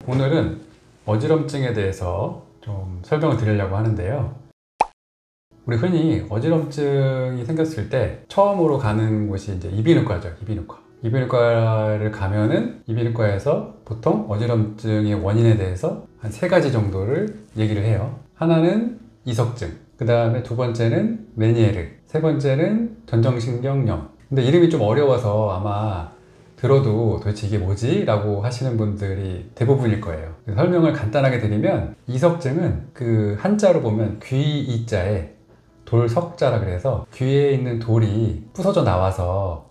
오늘은 어지럼증에 대해서 좀 설명을 드리려고 하는데요. 우리 흔히 어지럼증이 생겼을 때 처음으로 가는 곳이 이제 이비인후과죠. 이비인후과를 가면은 이비인후과에서 보통 어지럼증의 원인에 대해서 한 3가지 정도를 얘기를 해요. 하나는 이석증, 그 다음에 두 번째는 메니에르, 세 번째는 전정신경염. 근데 이름이 좀 어려워서 아마 들어도 도대체 이게 뭐지? 라고 하시는 분들이 대부분일 거예요. 설명을 간단하게 드리면 이석증은 그 한자로 보면 귀이자에 돌석자라 그래서 귀에 있는 돌이 부서져 나와서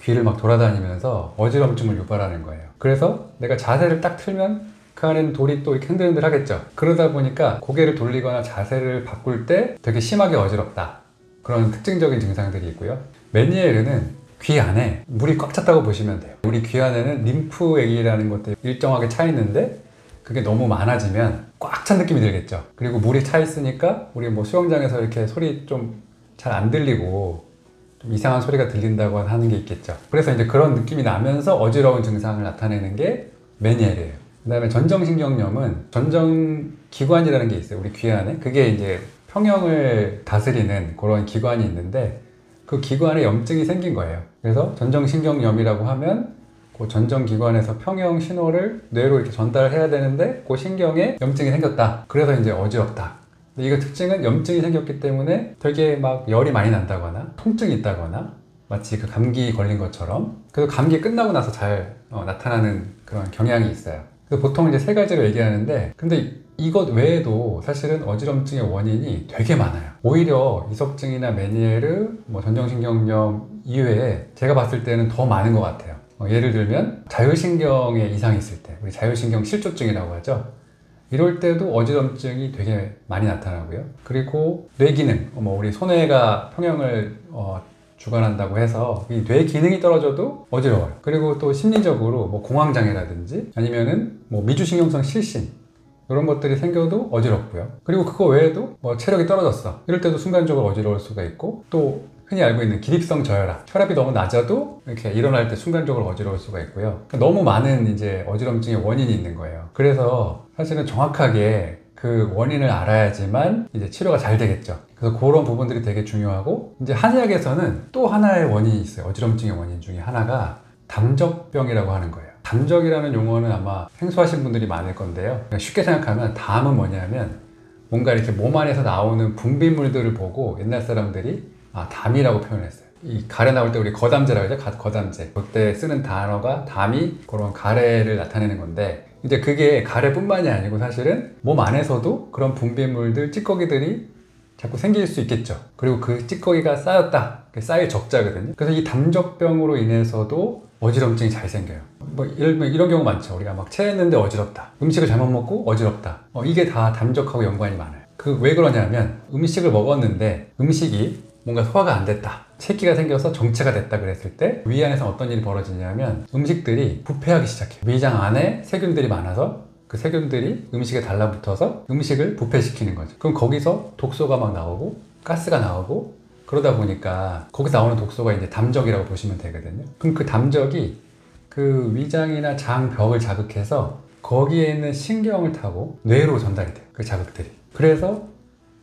귀를 막 돌아다니면서 어지럼증을 유발하는 거예요. 그래서 내가 자세를 딱 틀면 그 안에는 돌이 또 이렇게 흔들흔들 하겠죠. 그러다 보니까 고개를 돌리거나 자세를 바꿀 때 되게 심하게 어지럽다. 그런 특징적인 증상들이 있고요. 메니에르는 귀 안에 물이 꽉 찼다고 보시면 돼요. 우리 귀 안에는 림프액이라는 것들이 일정하게 차 있는데 그게 너무 많아지면 꽉 찬 느낌이 들겠죠. 그리고 물이 차 있으니까 우리 뭐 수영장에서 이렇게 소리 좀 잘 안 들리고 좀 이상한 소리가 들린다고 하는 게 있겠죠. 그래서 이제 그런 느낌이 나면서 어지러운 증상을 나타내는 게 메니에르예요. 그 다음에 전정신경염은 전정기관이라는 게 있어요. 우리 귀 안에. 그게 이제 평형을 다스리는 그런 기관이 있는데 그 기관에 염증이 생긴 거예요. 그래서 전정신경염이라고 하면 그 전정기관에서 평형 신호를 뇌로 이렇게 전달을 해야 되는데 그 신경에 염증이 생겼다. 그래서 이제 어지럽다. 근데 이거 특징은 염증이 생겼기 때문에 되게 막 열이 많이 난다거나 통증이 있다거나 마치 그 감기 걸린 것처럼. 그래서 감기 끝나고 나서 잘 나타나는 그런 경향이 있어요. 그래서 보통 이제 3가지로 얘기하는데 근데 이것 외에도 사실은 어지럼증의 원인이 되게 많아요. 오히려 이석증이나 메니에르, 전정신경염 이외에 제가 봤을 때는 더 많은 것 같아요. 예를 들면 자율신경에 이상이 있을 때, 우리 자율신경 실조증이라고 하죠. 이럴 때도 어지럼증이 되게 많이 나타나고요. 그리고 뇌기능, 우리 손해가 평형을 주관한다고 해서 이 뇌 기능이 떨어져도 어지러워요. 그리고 또 심리적으로 공황장애라든지 아니면은 미주신경성 실신 이런 것들이 생겨도 어지럽고요. 그리고 그거 외에도 체력이 떨어졌어. 이럴 때도 순간적으로 어지러울 수가 있고, 또 흔히 알고 있는 기립성 저혈압, 혈압이 너무 낮아도 이렇게 일어날 때 순간적으로 어지러울 수가 있고요. 그러니까 너무 많은 이제 어지럼증의 원인이 있는 거예요. 그래서 사실은 정확하게 그 원인을 알아야지만 이제 치료가 잘 되겠죠. 그래서 그런 부분들이 되게 중요하고, 이제 한의학에서는 또 하나의 원인이 있어요. 어지럼증의 원인 중에 하나가 담적병이라고 하는 거예요. 담적이라는 용어는 아마 생소하신 분들이 많을 건데요. 쉽게 생각하면 담은 뭐냐면 뭔가 이렇게 몸 안에서 나오는 분비물들을 보고 옛날 사람들이 담이라고 표현했어요. 이 가래 나올 때 우리 거담제라고 하죠. 거담제. 그때 쓰는 단어가 담이 그런 가래를 나타내는 건데, 이제 그게 가래뿐만이 아니고 사실은 몸 안에서도 그런 분비물들, 찌꺼기들이 자꾸 생길 수 있겠죠. 그리고 그 찌꺼기가 쌓였다. 쌓일 적자거든요. 그래서 이 담적병으로 인해서도 어지럼증이 잘 생겨요. 이런 경우 많죠. 우리가 막 체했는데 어지럽다. 음식을 잘못 먹고 어지럽다. 이게 다 담적하고 연관이 많아요. 왜 그러냐면 음식을 먹었는데 음식이 뭔가 소화가 안 됐다. 체기가 생겨서 정체가 됐다 그랬을 때 위 안에서 어떤 일이 벌어지냐면 음식들이 부패하기 시작해요. 위장 안에 세균들이 많아서 그 세균들이 음식에 달라붙어서 음식을 부패시키는 거죠. 그럼 거기서 독소가 막 나오고 가스가 나오고 그러다 보니까 거기서 나오는 독소가 이제 담적이라고 보시면 되거든요. 그럼 그 담적이 그 위장이나 장벽을 자극해서 거기에 있는 신경을 타고 뇌로 전달이 돼요. 그 자극들이. 그래서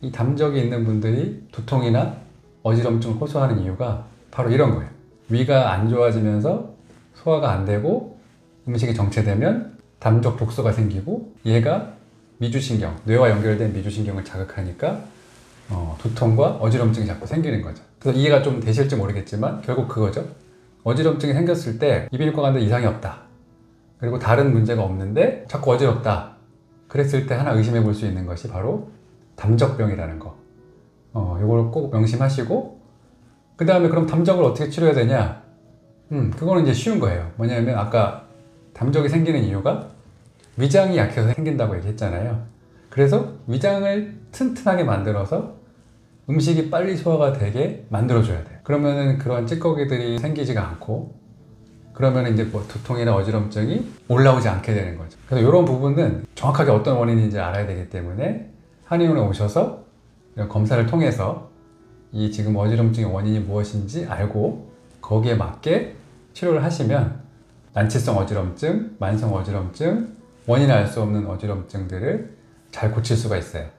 이 담적이 있는 분들이 두통이나 어지럼증을 호소하는 이유가 바로 이런 거예요. 위가 안 좋아지면서 소화가 안 되고 음식이 정체되면 담적 독소가 생기고, 얘가 미주신경, 뇌와 연결된 미주신경을 자극하니까 두통과 어지럼증이 자꾸 생기는 거죠. 그래서 이해가 좀 되실지 모르겠지만 결국 그거죠. 어지럼증이 생겼을 때 이비인후과 갔는데 이상이 없다. 그리고 다른 문제가 없는데 자꾸 어지럽다. 그랬을 때 하나 의심해 볼 수 있는 것이 바로 담적병이라는 거. 이걸 꼭 명심하시고, 그 다음에 그럼 담적을 어떻게 치료해야 되냐? 그거는 이제 쉬운 거예요. 뭐냐면 아까 담적이 생기는 이유가 위장이 약해서 생긴다고 얘기했잖아요. 그래서 위장을 튼튼하게 만들어서 음식이 빨리 소화가 되게 만들어줘야 돼요. 그러면은 그런 찌꺼기들이 생기지가 않고, 그러면 이제 두통이나 어지럼증이 올라오지 않게 되는 거죠. 그래서 이런 부분은 정확하게 어떤 원인인지 알아야 되기 때문에 한의원에 오셔서 이런 검사를 통해서 이 지금 어지럼증의 원인이 무엇인지 알고 거기에 맞게 치료를 하시면 난치성 어지럼증, 만성 어지럼증, 원인을 알 수 없는 어지럼증들을 잘 고칠 수가 있어요.